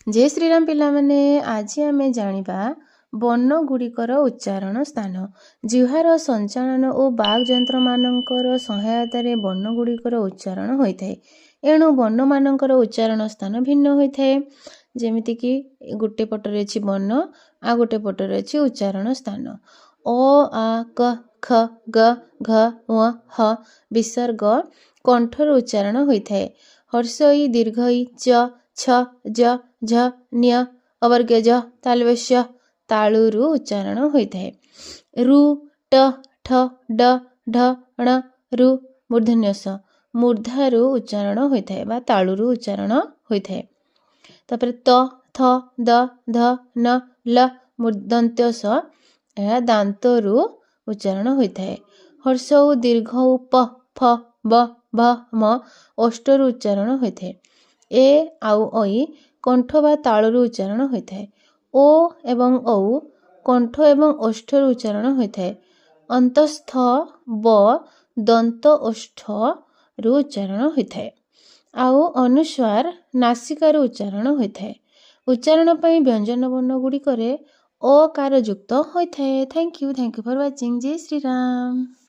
जय श्रीराम पिलामाने आज आमे जानिबा वर्ण गुड़िकर उच्चारण स्थान जिह्वार संचालन और बाग जंत्र मानकर सहायतार वर्ण गुड़िकर उच्चारण होता है। एणु वर्ण मानकर उच्चारण स्थान भिन्न होता है। जेमिति कि गोटे पटर अच्छी वर्ण आ गोटे पटर अच्छी उच्चारण स्थान अ आ क ख ग घ ङ ह विसर्ग कंठर उच्चारण होता है। हर्षई दीर्घई च छ ज झ न्य अवर्ग ज तालवेश्य तालुरु उच्चारण होता है। रु ट ठ ड ढ ण रु मूर्धन्य स मूर्धारु उच्चारण होता है बा तालुरु उच्चारण होता है। तापर त थ द ध न ल मूर्धन्य स यह दांतरु उच्चारण होता है। हर्षौ दीर्घौ प फ ब भ म अष्टरु उच्चारण होता है। ए आउ ऐ कंठ बा तालुरु उच्चारण होता है। ओ एवं औ कंठ एवं ओष्ठर उच्चारण होता है। अंतस्थ ब दंत ओष्ठ रु उच्चारण होता है। आउ अनुस्वार नासिकार उच्चारण होता है। उच्चारण पई व्यंजन वर्ण गुड़िकरे अकार युक्त होता है। Thank you for watching. जय श्री राम।